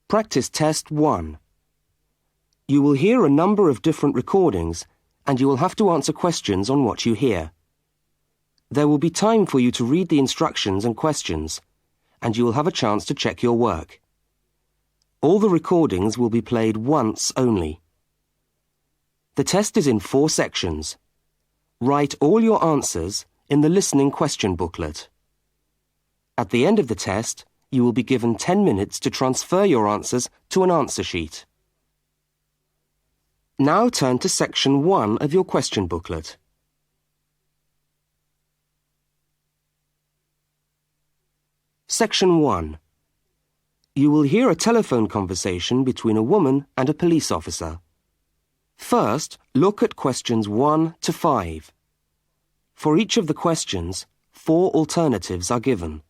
Practice Test 1. You will hear a number of different recordings and you will have to answer questions on what you hear. There will be time for you to read the instructions and questions, and you will have a chance to check your work. All the recordings will be played once only. The test is in 4 sections. Write all your answers in the listening question booklet. At the end of the test, you will be given 10 minutes to transfer your answers to an answer sheet. Now turn to section 1 of your question booklet. Section 1. You will hear a telephone conversation between a woman and a police officer. First, look at questions 1 to 5. For each of the questions, 4 alternatives are given.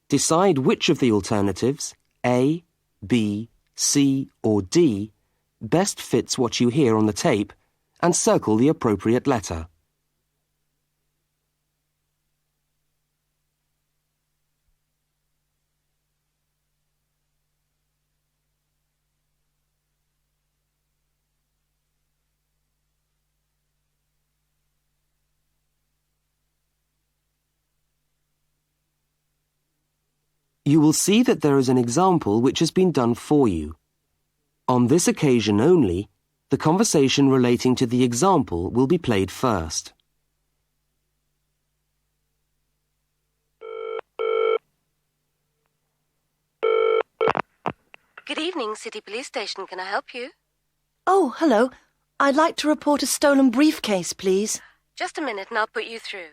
Decide which of the alternatives, A, B, C, or D, best fits what you hear on the tape and circle the appropriate letter. You will see that there is an example which has been done for you. On this occasion only, the conversation relating to the example will be played first. Good evening, City Police Station. Can I help you? Oh, hello. I'd like to report a stolen briefcase, please. Just a minute and I'll put you through.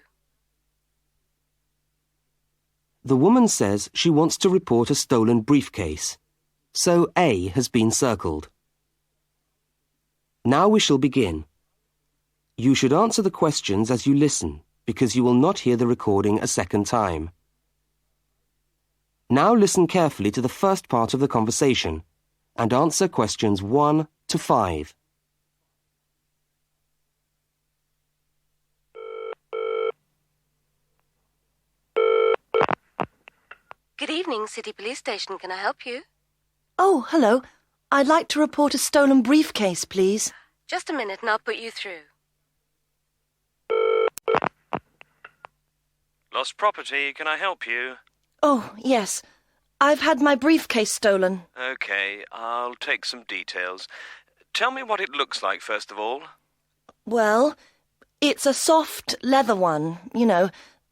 The woman says she wants to report a stolen briefcase, so A has been circled. Now we shall begin. You should answer the questions as you listen, because you will not hear the recording a second time. Now listen carefully to the first part of the conversation and answer questions 1 to 5. Good evening, City Police Station. Can I help you? Oh, hello. I'd like to report a stolen briefcase, please. Just a minute and I'll put you through. Lost property, can I help you? Oh, yes. I've had my briefcase stolen. Okay, I'll take some details. Tell me what it looks like, first of all. Well, it's a soft leather one,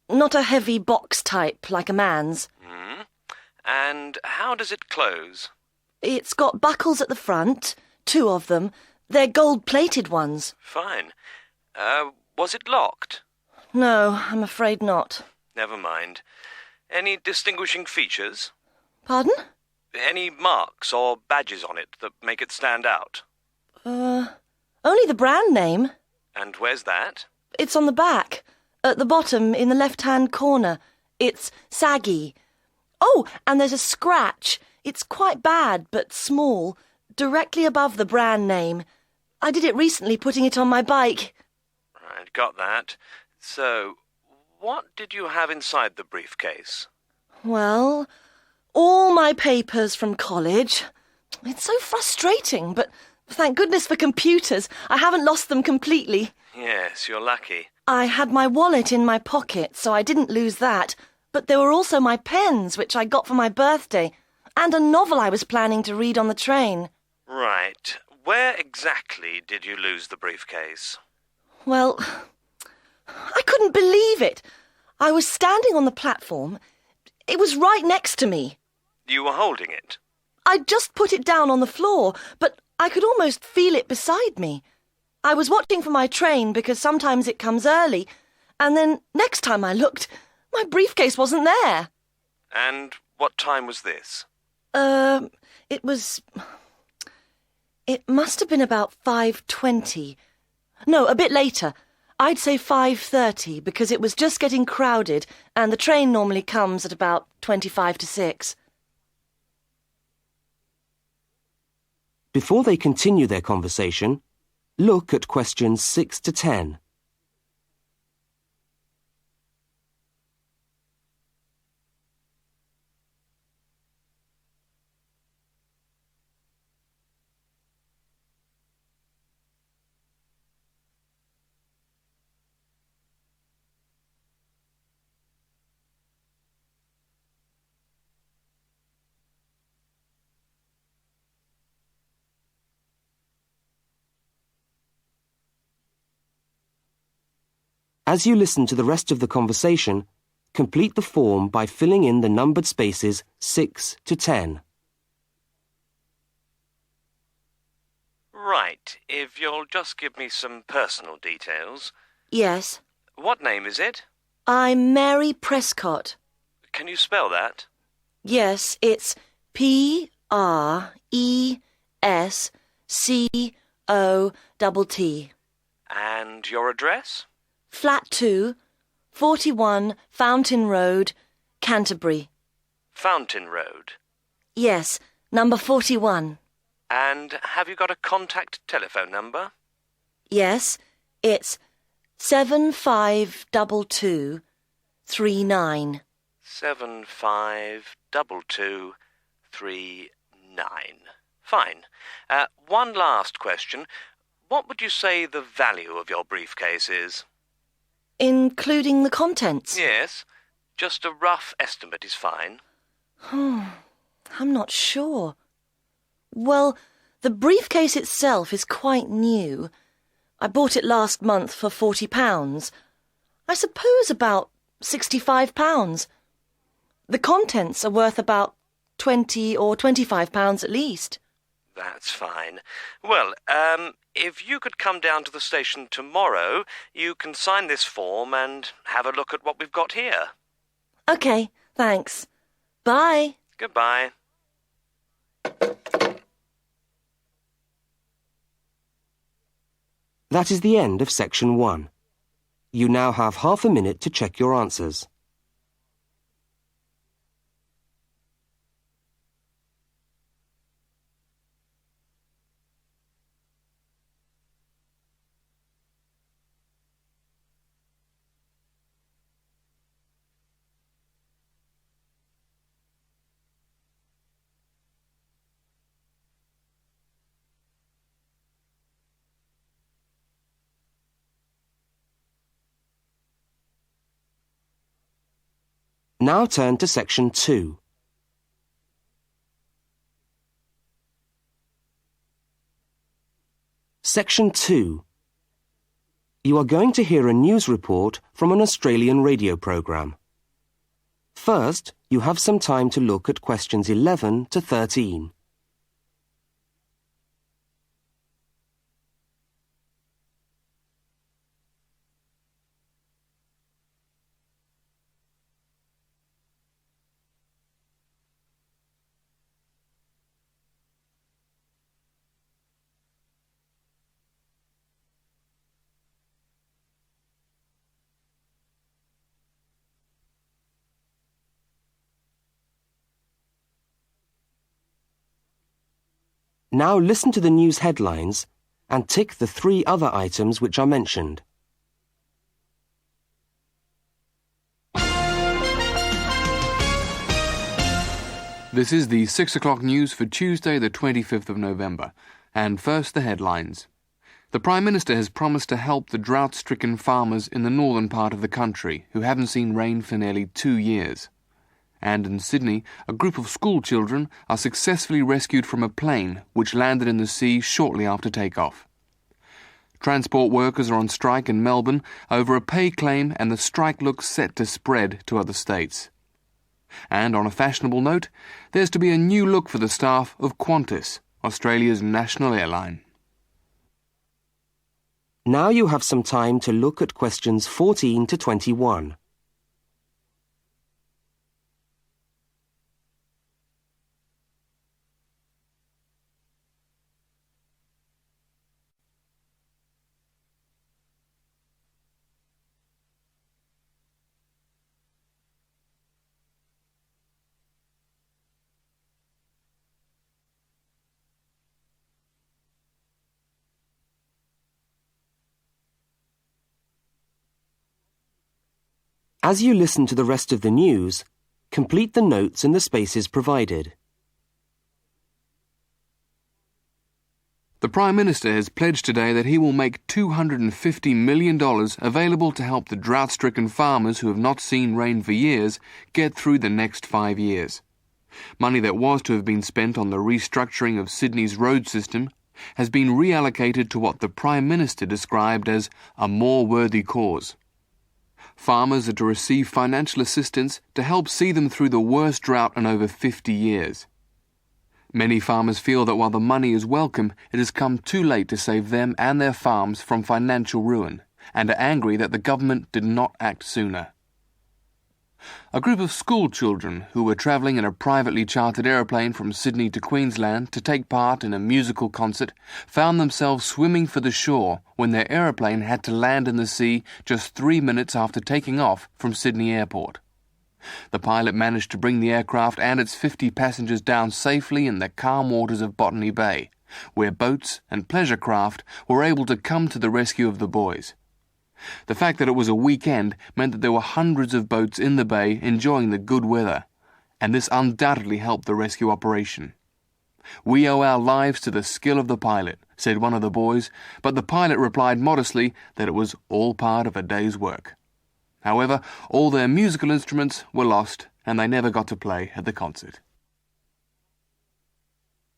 not a heavy box type like a man's. And how does it close? It's got buckles at the front, 2 of them. They're gold-plated ones. Fine. Was it locked? No, I'm afraid not. Never mind. Any distinguishing features? Pardon? Any marks or badges on it that make it stand out? Only the brand name. And where's that? It's on the back, at the bottom in the left-hand corner. It's saggy. Oh, and there's a scratch. It's quite bad, but small, directly above the brand name. I did it recently, putting it on my bike. Right, got that. So, what did you have inside the briefcase? Well, all my papers from college. It's so frustrating, but thank goodness for computers. I haven't lost them completely. Yes, you're lucky. I had my wallet in my pocket, so I didn't lose that. But there were also my pens, which I got for my birthday, and a novel I was planning to read on the train. Right. Where exactly did you lose the briefcase? Well, I couldn't believe it. I was standing on the platform. It was right next to me. You were holding it? I'd just put it down on the floor, but I could almost feel it beside me. I was watching for my train because sometimes it comes early, and then next time I looked, my briefcase wasn't there. And what time was this? It must have been about 5:20. No, a bit later. I'd say 5:30 because it was just getting crowded and the train normally comes at about 25 to 6. Before they continue their conversation, look at questions 6 to 10. As you listen to the rest of the conversation, complete the form by filling in the numbered spaces 6 to 10. Right, if you'll just give me some personal details. Yes. What name is it? I'm Mary Prescott. Can you spell that? Yes, it's Prescott. And your address? Flat 2, 41 Fountain Road, Canterbury. Fountain Road. Yes, number 41. And have you got a contact telephone number? Yes, it's 752239. 752239. Fine. One last question. What would you say the value of your briefcase is? Including the contents? Yes. Just a rough estimate is fine. I'm not sure. Well, the briefcase itself is quite new. I bought it last month for £40. I suppose about £65. The contents are worth about £20 or £25 at least. That's fine. Well, if you could come down to the station tomorrow, you can sign this form and have a look at what we've got here. OK, thanks. Bye. Goodbye. That is the end of section 1. You now have half a minute to check your answers. Now turn to section 2. Section 2. You are going to hear a news report from an Australian radio programme. First, you have some time to look at questions 11 to 13. Now listen to the news headlines and tick the 3 other items which are mentioned. This is the 6 o'clock news for Tuesday, the 25th of November. And first, the headlines. The Prime Minister has promised to help the drought-stricken farmers in the northern part of the country who haven't seen rain for nearly 2 years. And in Sydney, a group of school children are successfully rescued from a plane which landed in the sea shortly after takeoff. Transport workers are on strike in Melbourne over a pay claim, and the strike looks set to spread to other states. And on a fashionable note, there's to be a new look for the staff of Qantas, Australia's national airline. Now you have some time to look at questions 14 to 21. As you listen to the rest of the news, complete the notes in the spaces provided. The Prime Minister has pledged today that he will make $250 million available to help the drought-stricken farmers who have not seen rain for years get through the next 5 years. Money that was to have been spent on the restructuring of Sydney's road system has been reallocated to what the Prime Minister described as a more worthy cause. Farmers are to receive financial assistance to help see them through the worst drought in over 50 years. Many farmers feel that while the money is welcome, it has come too late to save them and their farms from financial ruin, and are angry that the government did not act sooner. A group of school children who were travelling in a privately chartered aeroplane from Sydney to Queensland to take part in a musical concert found themselves swimming for the shore when their aeroplane had to land in the sea just 3 minutes after taking off from Sydney Airport. The pilot managed to bring the aircraft and its 50 passengers down safely in the calm waters of Botany Bay, where boats and pleasure craft were able to come to the rescue of the boys. The fact that it was a weekend meant that there were hundreds of boats in the bay enjoying the good weather, and this undoubtedly helped the rescue operation. "We owe our lives to the skill of the pilot," said one of the boys, but the pilot replied modestly that it was all part of a day's work. However, all their musical instruments were lost, and they never got to play at the concert.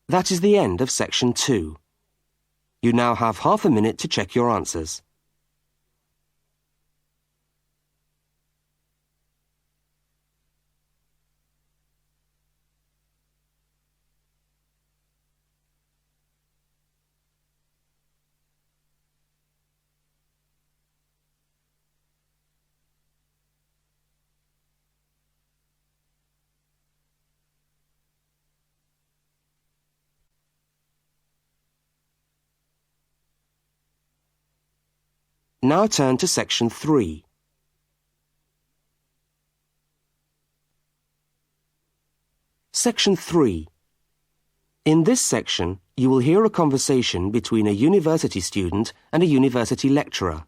That is the end of section 2. You now have half a minute to check your answers. Now turn to section 3. Section 3. In this section, you will hear a conversation between a university student and a university lecturer.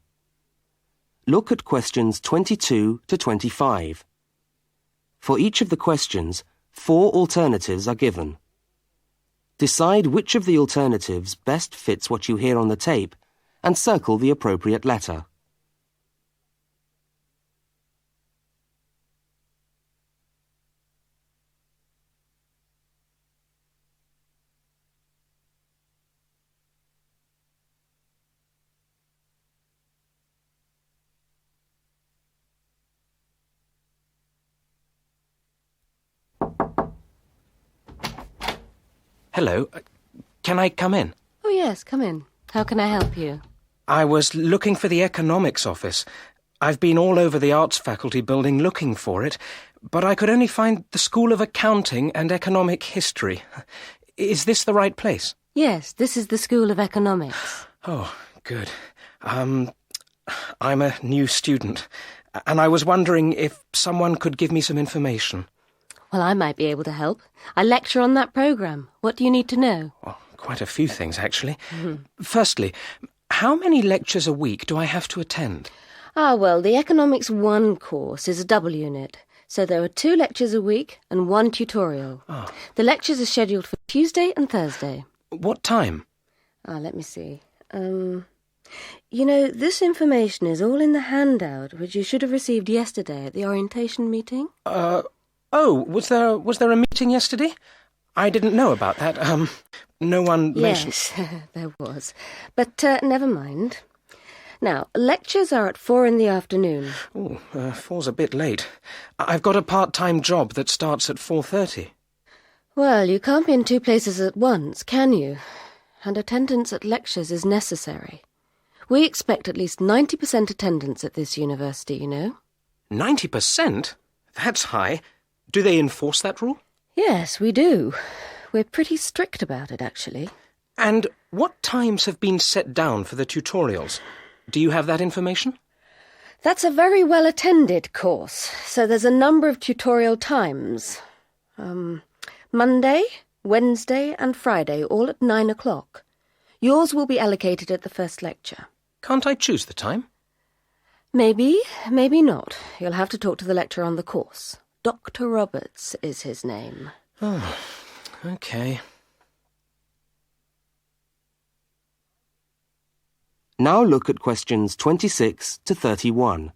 Look at questions 22 to 25. For each of the questions, 4 alternatives are given. Decide which of the alternatives best fits what you hear on the tape and circle the appropriate letter. Hello. Can I come in? Oh, yes, come in. How can I help you? I was looking for the economics office. I've been all over the arts faculty building looking for it, but I could only find the School of Accounting and Economic History. Is this the right place? Yes, this is the School of Economics. Oh, good. I'm a new student, and I was wondering if someone could give me some information. Well, I might be able to help. I lecture on that programme. What do you need to know? Well, quite a few things, actually. Firstly, how many lectures a week do I have to attend? Well, the Economics 1 course is a double unit, so there are 2 lectures a week and 1 tutorial. Oh. The lectures are scheduled for Tuesday and Thursday. What time? Let me see. This information is all in the handout, which you should have received yesterday at the orientation meeting. Was there a meeting yesterday? I didn't know about that. No one mentioned... Yes, there was. But never mind. Now, lectures are at 4 in the afternoon. 4's a bit late. I've got a part-time job that starts at 4:30. Well, you can't be in 2 places at once, can you? And attendance at lectures is necessary. We expect at least 90% attendance at this university, you know. 90%? That's high. Do they enforce that rule? Yes, we do. We're pretty strict about it, actually. And what times have been set down for the tutorials? Do you have that information? That's a very well-attended course, so there's a number of tutorial times. Monday, Wednesday and Friday, all at 9 o'clock. Yours will be allocated at the first lecture. Can't I choose the time? Maybe, maybe not. You'll have to talk to the lecturer on the course. Dr. Roberts is his name. Oh, okay. Now look at questions 26 to 31.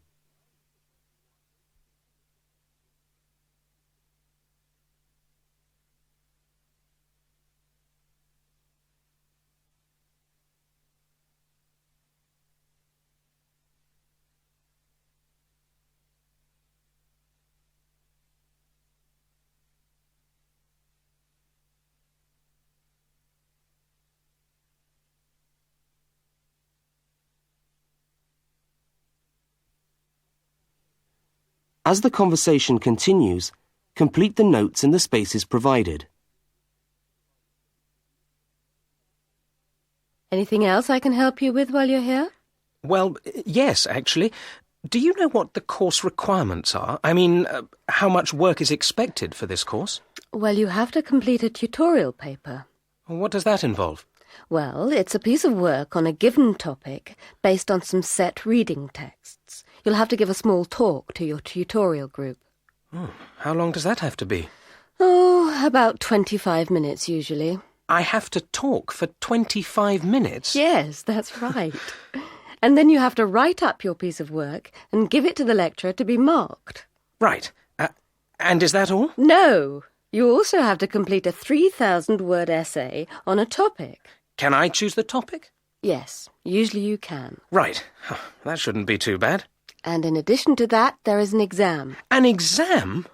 As the conversation continues, complete the notes in the spaces provided. Anything else I can help you with while you're here? Well, yes, actually. Do you know what the course requirements are? I mean, how much work is expected for this course? Well, you have to complete a tutorial paper. What does that involve? Well, it's a piece of work on a given topic based on some set reading texts. You'll have to give a small talk to your tutorial group. Oh, how long does that have to be? Oh, about 25 minutes usually. I have to talk for 25 minutes? Yes, that's right. And then you have to write up your piece of work and give it to the lecturer to be marked. Right. And is that all? No. You also have to complete a 3,000-word essay on a topic. Can I choose the topic? Yes, usually you can. Right. That shouldn't be too bad. And in addition to that, there is an exam. An exam?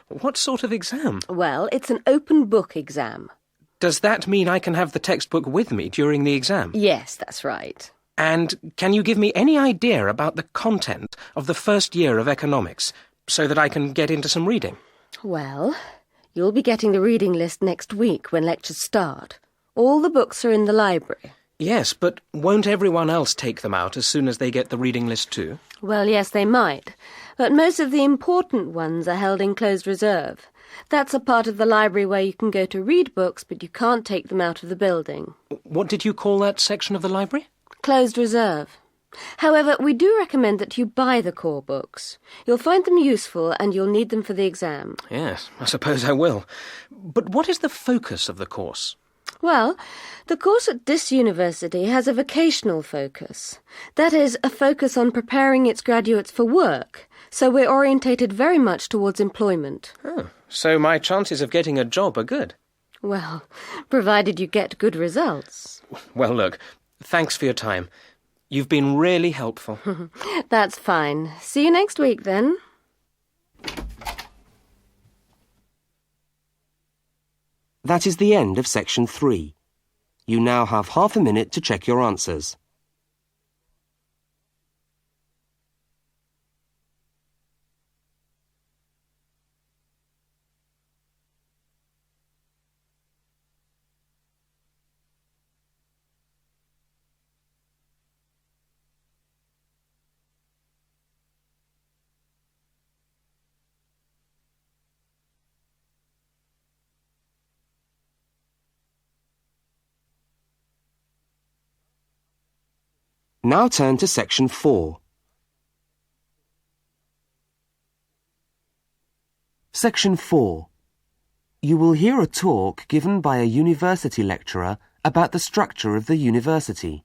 What sort of exam? Well, it's an open book exam. Does that mean I can have the textbook with me during the exam? Yes, that's right. And can you give me any idea about the content of the first year of economics, so that I can get into some reading? Well, you'll be getting the reading list next week when lectures start. All the books are in the library. Yes, but won't everyone else take them out as soon as they get the reading list too? Well, yes, they might. But most of the important ones are held in closed reserve. That's a part of the library where you can go to read books, but you can't take them out of the building. What did you call that section of the library? Closed reserve. However, we do recommend that you buy the core books. You'll find them useful and you'll need them for the exam. Yes, I suppose I will. But what is the focus of the course? Well, the course at this university has a vocational focus. That is, a focus on preparing its graduates for work. So we're orientated very much towards employment. Oh, so my chances of getting a job are good? Well, provided you get good results. Well, look, thanks for your time. You've been really helpful. That's fine. See you next week, then. That is the end of section 3. You now have half a minute to check your answers. Now turn to section 4. Section 4. You will hear a talk given by a university lecturer about the structure of the university.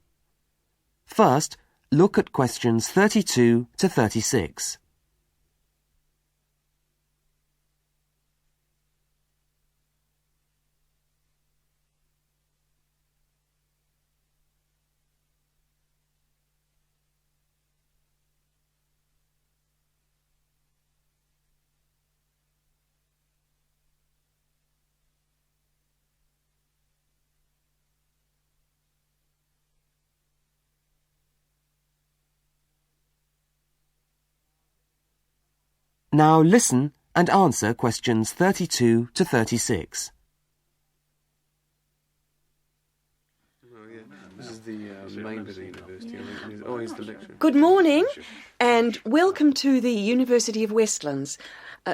First, look at questions 32 to 36. Now listen and answer questions 32 to 36. This is the main bit of the university. Oh, he's the lecturer. Good morning and welcome to the University of Westlands.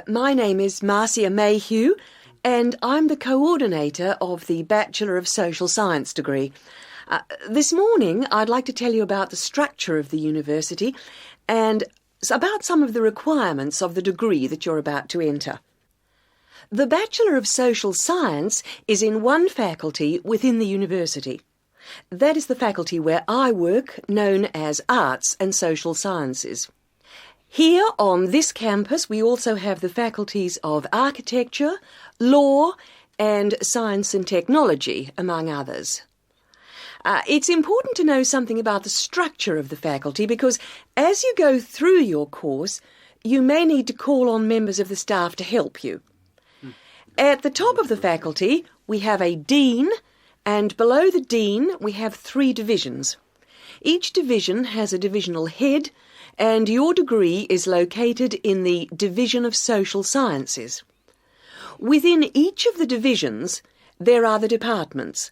My name is Marcia Mayhew and I'm the coordinator of the Bachelor of Social Science degree. This morning I'd like to tell you about the structure of the university and about some of the requirements of the degree that you're about to enter. The Bachelor of Social Science is in one faculty within the university. That is the faculty where I work, known as Arts and Social Sciences. Here on this campus we also have the faculties of Architecture, Law and Science and Technology, among others. It's important to know something about the structure of the faculty because as you go through your course, you may need to call on members of the staff to help you. At the top of the faculty, we have a dean, and below the dean, we have 3 divisions. Each division has a divisional head, and your degree is located in the Division of Social Sciences. Within each of the divisions, there are the departments,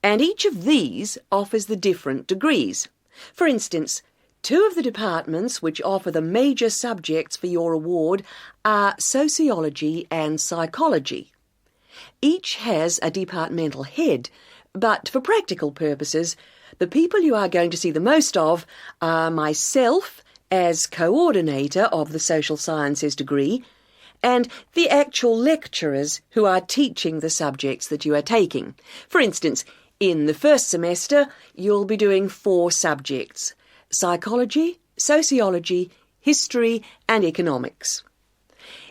and each of these offers the different degrees. For instance, two of the departments which offer the major subjects for your award are sociology and psychology. Each has a departmental head, but for practical purposes, the people you are going to see the most of are myself as coordinator of the social sciences degree and the actual lecturers who are teaching the subjects that you are taking. For instance, in the first semester, you'll be doing 4 subjects: psychology, sociology, history and economics.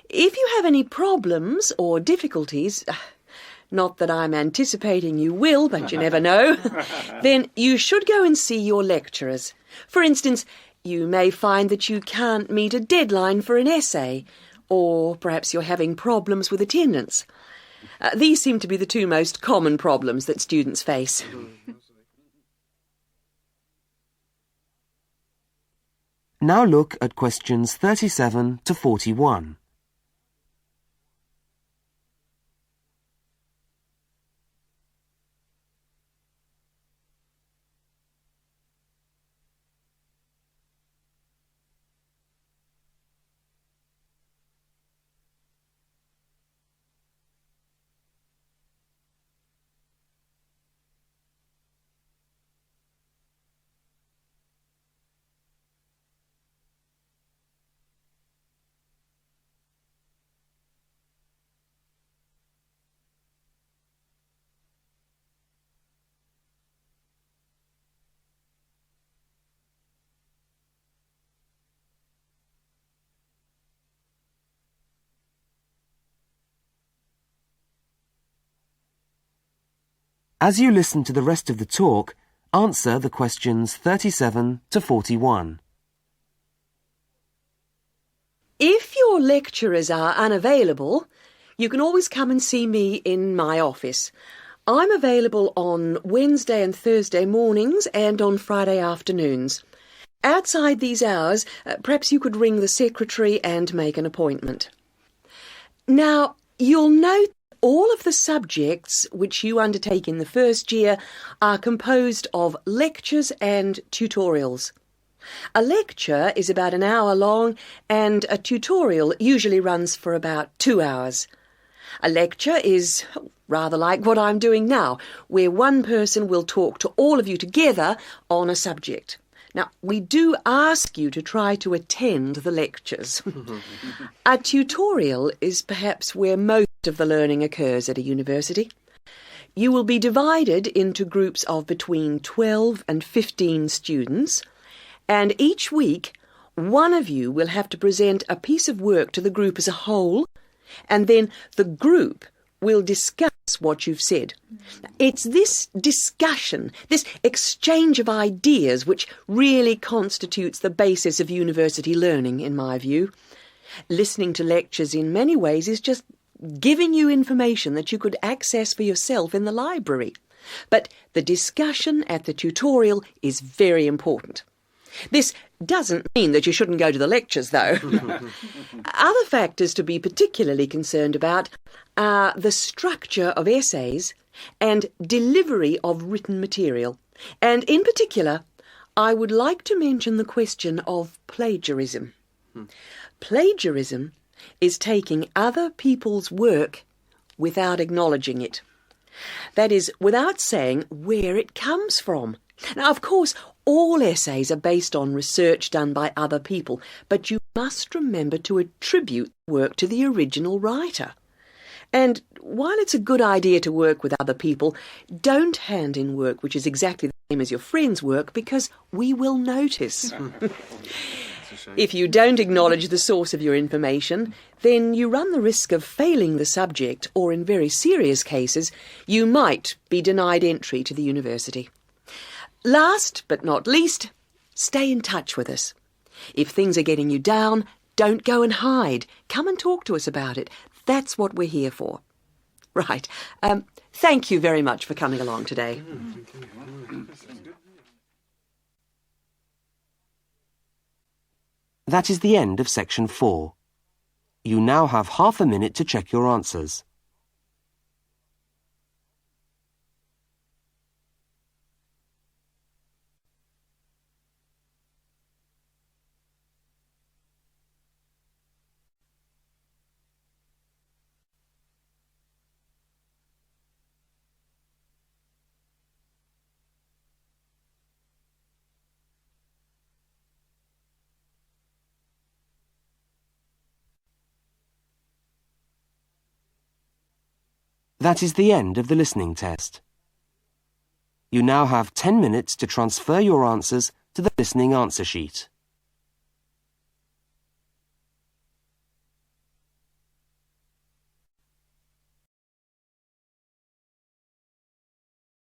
If you have any problems or difficulties, not that I'm anticipating you will, but you never know, then you should go and see your lecturers. For instance, you may find that you can't meet a deadline for an essay, or perhaps you're having problems with attendance. These seem to be the 2 most common problems that students face. Now look at questions 37 to 41. As you listen to the rest of the talk, answer the questions 37 to 41. If your lecturers are unavailable, you can always come and see me in my office. I'm available on Wednesday and Thursday mornings and on Friday afternoons. Outside these hours, perhaps you could ring the secretary and make an appointment. Now, you'll note all of the subjects which you undertake in the first year are composed of lectures and tutorials. A lecture is about an hour long and a tutorial usually runs for about 2 hours. A lecture is rather like what I'm doing now, where one person will talk to all of you together on a subject. Now, we do ask you to try to attend the lectures. A tutorial is perhaps where most of the learning occurs at a university. You will be divided into groups of between 12 and 15 students, and each week one of you will have to present a piece of work to the group as a whole, and then the group will discuss what you've said. It's this discussion, this exchange of ideas, which really constitutes the basis of university learning, in my view. Listening to lectures in many ways is just giving you information that you could access for yourself in the library. But the discussion at the tutorial is very important. This doesn't mean that you shouldn't go to the lectures, though. Other factors to be particularly concerned about are the structure of essays and delivery of written material. And in particular, I would like to mention the question of plagiarism. Plagiarism is taking other people's work without acknowledging it. That is, without saying where it comes from. Now, of course, all essays are based on research done by other people, but you must remember to attribute work to the original writer. And while it's a good idea to work with other people, don't hand in work which is exactly the same as your friend's work, because we will notice. If you don't acknowledge the source of your information, then you run the risk of failing the subject, or in very serious cases, you might be denied entry to the university. Last but not least, stay in touch with us. If things are getting you down, don't go and hide. Come and talk to us about it. That's what we're here for. Right. Thank you very much for coming along today. That is the end of section 4. You now have half a minute to check your answers. That is the end of the listening test. You now have 10 minutes to transfer your answers to the listening answer sheet.